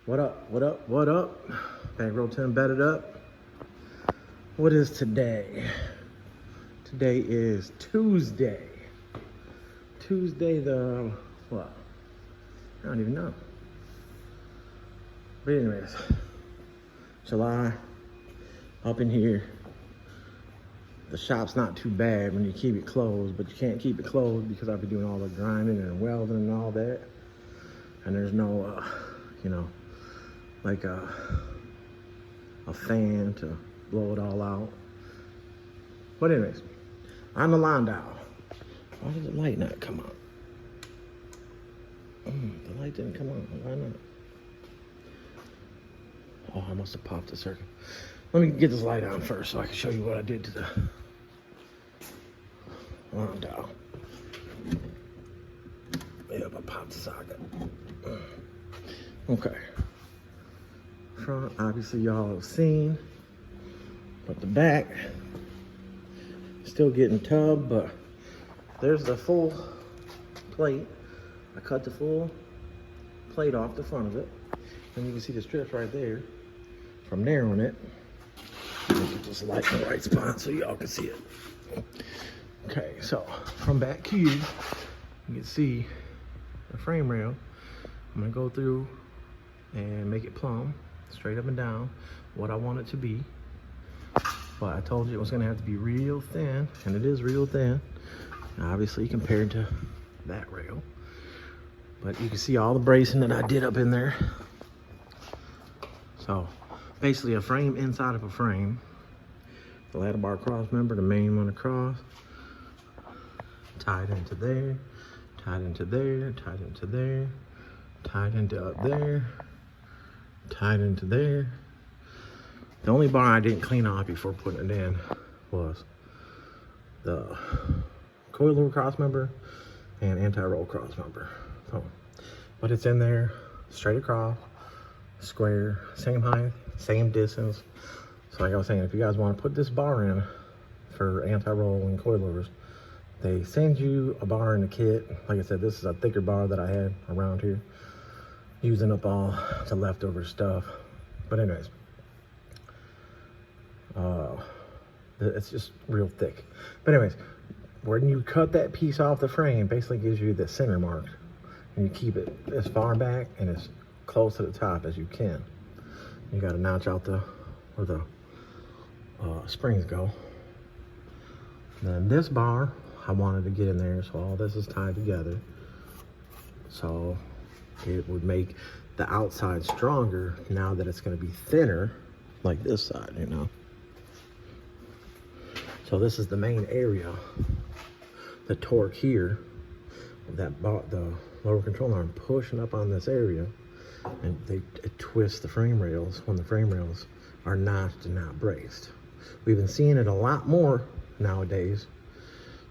What up, what up, what up? Bankroll Tim bedded up. What is today? Today is Tuesday. Tuesday the, what? I don't even know. But anyways, July, up in here. The shop's not too bad when you keep it closed, but you can't keep it closed because I've been doing all the grinding and welding and all that. And there's no, like a fan to blow it all out. But anyways, on the line dial. Why did the light not come on? The light didn't come on. Why not? Oh, I must have popped the circuit. Let me get this light on first so I can show you what I did to the line dial. Yep, I popped the socket. Okay. Front, obviously y'all have seen, but the back, still getting tubbed, but there's the full plate. I cut the full plate off the front of it, and you can see the strips right there from there on it. Let me get this light in the right spot so y'all can see it. Okay, so from back here, you can see the frame rail. I'm gonna go through and make it plumb, straight up and down, what I want it to be. But I told you it was gonna have to be real thin, and it is real thin, obviously compared to that rail. But you can see all the bracing that I did up in there. So basically a frame inside of a frame. The ladder bar cross member, the main one across, tied into there, tied into there, tied into there, tied into up there, tied into there. The only bar I didn't clean off before putting it in was the coilover cross member and anti-roll cross member. So, but it's in there, straight across, square, same height, same distance. So like I was saying, if you guys want to put this bar in for anti-roll and coilovers, they send you a bar in the kit. Like I said, this is a thicker bar that I had around here, using up all the leftover stuff. But anyways, it's just real thick. But anyways, when you cut that piece off the frame, basically gives you the center mark, and you keep it as far back and as close to the top as you can. You got to notch out where the springs go. Then this bar, I wanted to get in there, so all this is tied together. So it would make the outside stronger now that it's going to be thinner, like this side, you know. So this is the main area. The torque here, the lower control arm pushing up on this area, and it twists the frame rails when the frame rails are notched and not braced. We've been seeing it a lot more nowadays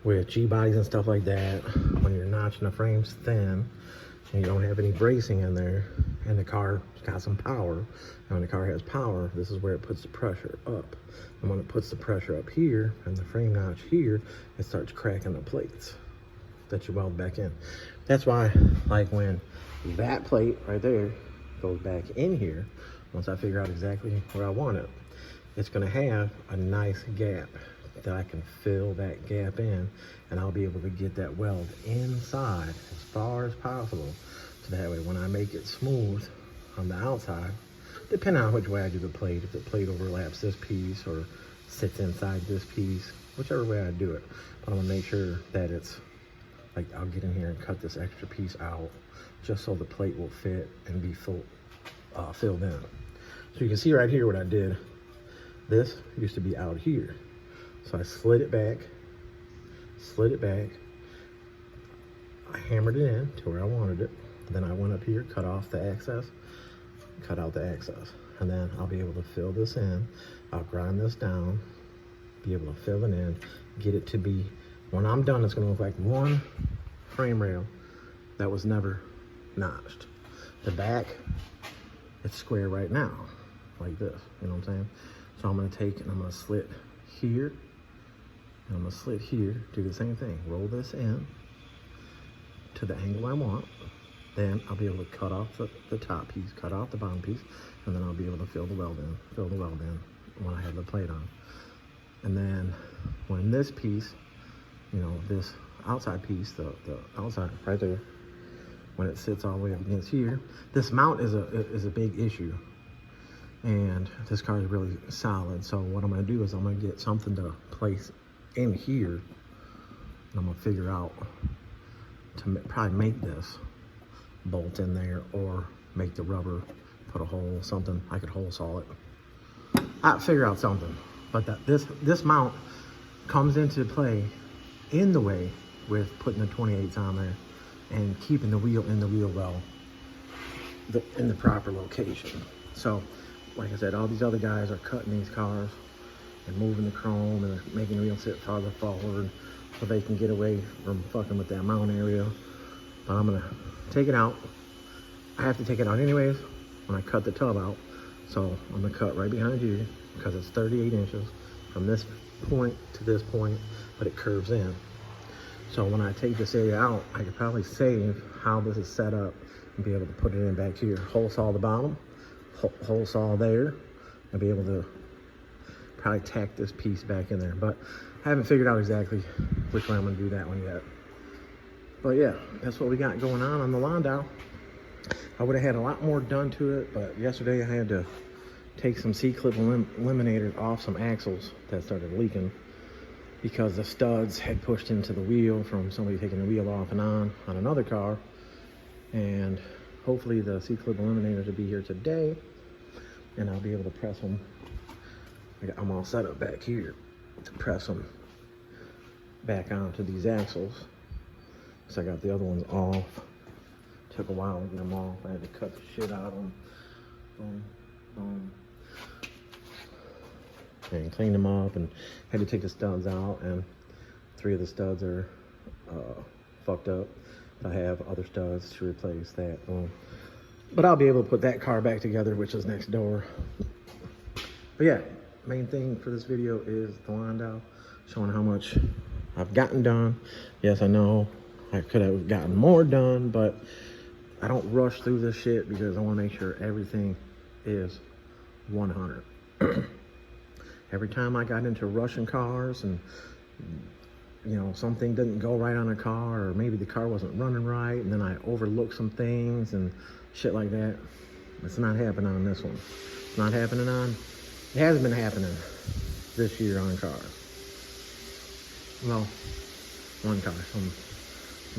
with G-bodies and stuff like that, when you're notching the frames thin and you don't have any bracing in there, and the car's got some power. And when the car has power, this is where it puts the pressure up. And when it puts the pressure up here and the frame notch here, it starts cracking the plates that you weld back in. That's why, like when that plate right there goes back in here, once I figure out exactly where I want it, it's gonna have a nice gap that I can fill that gap in, and I'll be able to get that weld inside as far as possible. So that way when I make it smooth on the outside, depending on which way I do the plate, if the plate overlaps this piece or sits inside this piece, whichever way I do it. But I'm gonna make sure that it's, like, I'll get in here and cut this extra piece out just so the plate will fit and be filled in. So you can see right here what I did. This used to be out here. So I slid it back, I hammered it in to where I wanted it. Then I went up here, cut off the excess, cut out the excess. And then I'll be able to fill this in. I'll grind this down, be able to fill it in, get it to be, when I'm done, it's gonna look like one frame rail that was never notched. The back, it's square right now, like this, you know what I'm saying? So I'm gonna take and I'm gonna slit here, and I'm gonna slit here, do the same thing. Roll this in to the angle I want, Then I'll be able to cut off the top piece, cut off the bottom piece, and then I'll be able to fill the weld in when I have the plate on. And then when this piece, you know, this outside piece, the outside right there, when it sits all the way up against here, this mount is a big issue. And this car is really solid. So what I'm gonna do is I'm gonna get something to place in here, and I'm gonna figure out to probably make this bolt in there, or make the rubber, put a hole, something. I could hole saw it. I'll figure out something. But this mount comes into play in the way with putting the 28s on there and keeping the wheel in the wheel well in the proper location. So like I said, all these other guys are cutting these cars and moving the chrome and making the wheel sit farther forward so they can get away from fucking with that mount area. But I'm gonna take it out. I have to take it out anyways when I cut the tub out. So I'm gonna cut right behind you because it's 38 inches from this point to this point, but it curves in. So when I take this area out, I could probably save how this is set up and be able to put it in back here. Hole saw the bottom, hole saw there, and be able to probably tack this piece back in there. But I haven't figured out exactly which way I'm gonna do that one yet. But yeah, that's what we got going on the Landau. I would have had a lot more done to it, but yesterday I had to take some C-clip eliminators off some axles that started leaking because the studs had pushed into the wheel from somebody taking the wheel off and on another car. And hopefully the C-clip eliminators will be here today and I'll be able to press them. I'm all set up back here to press them back onto these axles. So I got the other ones off. Took a while to get them off. I had to cut the shit out of them. Boom, boom. And clean them up, and had to take the studs out, and 3 of the studs are fucked up. I have other studs to replace that. But I'll be able to put that car back together, which is next door. But yeah, main thing for this video is the Landau, showing how much I've gotten done. Yes, I know I could have gotten more done, but I don't rush through this shit because I want to make sure everything is 100. Every time I got into rushing cars and, you know, something didn't go right on a car, or maybe the car wasn't running right, and then I overlooked some things and shit like that. It's not happening on this one. It's not happening on, it hasn't been happening this year on cars. Well, one car, some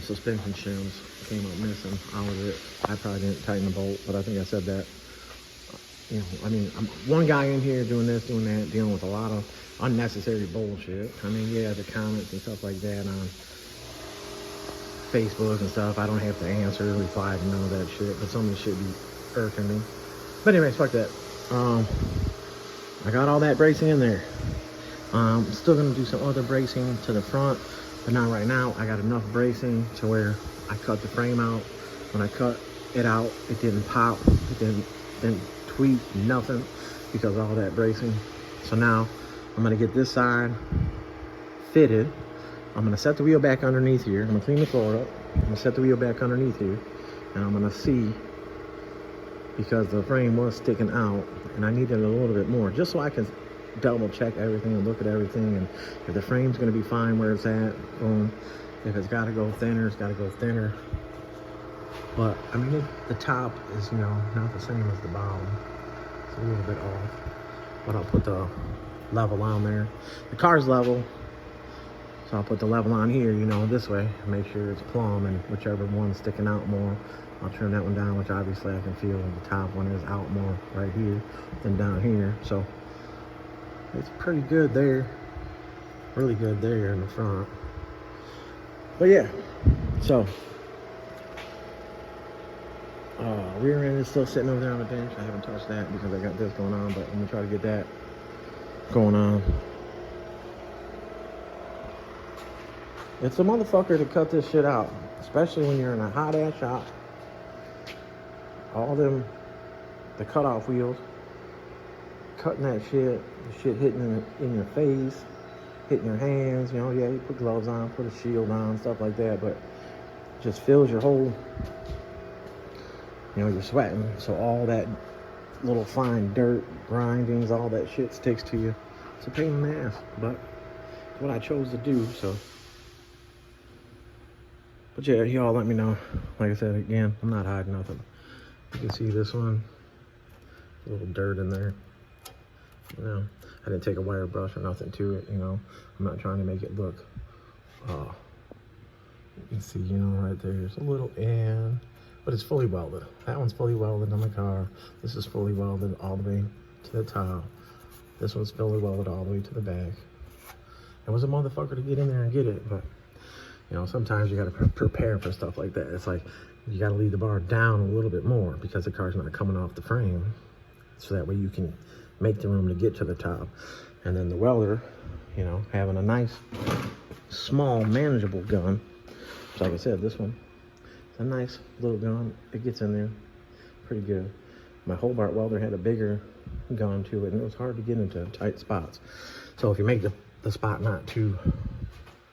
suspension shims came up missing out of it. I probably didn't tighten the bolt, but I think I said that. You know, I mean, I'm one guy in here doing this, doing that, dealing with a lot of unnecessary bullshit. I mean, yeah, the comments and stuff like that on Facebook and stuff, I don't have to answer or reply to none of that shit, but some of the shit be irking me. But anyways, fuck that. I got all that bracing in there. Still gonna do some other bracing to the front, but not right now. I got enough bracing to where I cut the frame out. When I cut it out, it didn't pop, it didn't tweak, nothing, because of all that bracing. So now I'm gonna get this side fitted. I'm gonna set the wheel back underneath here. I'm gonna clean the floor up. I'm gonna set the wheel back underneath here, and I'm gonna see, because the frame was sticking out and I needed a little bit more, just so I can double check everything and look at everything. And if the frame's gonna be fine where it's at, boom. If it's gotta go thinner, it's gotta go thinner. But I mean, the top is, you know, not the same as the bottom. It's a little bit off. But I'll put the level on there. The car's level, so I'll put the level on here, you know, this way, make sure it's plumb, and whichever one's sticking out more, I'll trim that one down, which obviously I can feel the top one is out more right here than down here. So it's pretty good there. Really good there in the front. But yeah, so rear end is still sitting over there on the bench. I haven't touched that because I got this going on, but I'm gonna try to get that going on. It's a motherfucker to cut this shit out, especially when you're in a hot ass shop. All them, the cutoff wheels, cutting that shit, the shit hitting in your face, hitting your hands, you know, yeah, you put gloves on, put a shield on, stuff like that, but it just fills your whole you know, you're sweating, so all that little fine dirt, grindings, all that shit sticks to you. It's a pain in the ass, but it's what I chose to do, so. But yeah, y'all let me know. Like I said, again, I'm not hiding nothing. You can see this one, a little dirt in there. You know, I didn't take a wire brush or nothing to it, you know. I'm not trying to make it look, you can see, you know, right there's a little in, but it's fully welded. That one's fully welded on the car. This is fully welded all the way to the top. This one's fully welded all the way to the back. It was a motherfucker to get in there and get it, but you know, sometimes you gotta prepare for stuff like that. It's like, you gotta leave the bar down a little bit more because the car's not coming off the frame. So that way you can make the room to get to the top. And then the welder, you know, having a nice, small, manageable gun. So like I said, this one, it's a nice little gun. It gets in there pretty good. My Hobart welder had a bigger gun to it, and it was hard to get into tight spots. So if you make the spot not too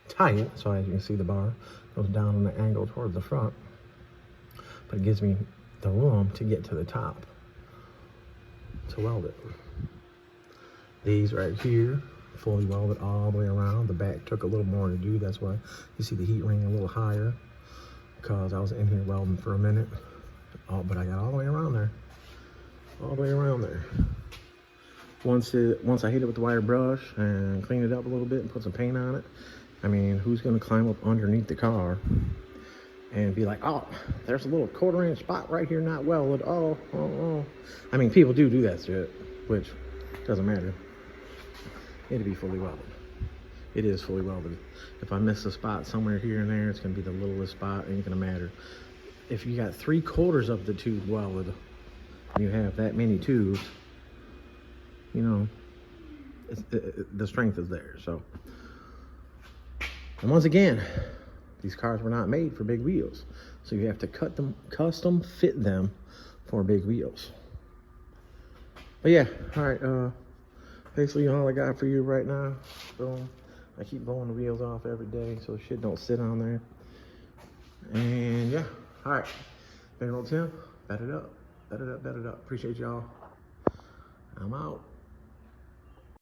tight, so as you can see, the bar goes down on the angle towards the front, but it gives me the room to get to the top to weld it. These right here, fully welded all the way around. The back took a little more to do. That's why you see the heat ring a little higher, because I was in here welding for a minute. Oh, but I got all the way around there. All the way around there. Once I hit it with the wire brush and clean it up a little bit and put some paint on it, I mean, who's gonna climb up underneath the car and be like, oh, there's a little 1/4 inch spot right here not welded. Oh. I mean, people do that shit, which doesn't matter. It'll be fully welded. It is fully welded. If I miss a spot somewhere here and there, it's gonna be the littlest spot, ain't gonna matter. If you got 3/4 of the tube welded, you have that many tubes, you know, the strength is there, so. And once again, these cars were not made for big wheels. So you have to cut them, custom fit them for big wheels. But yeah, all right, basically all I got for you right now. Boom. I keep blowing the wheels off every day so shit don't sit on there. And yeah, all right. Bankroll Tim, bet it up. Appreciate y'all. I'm out.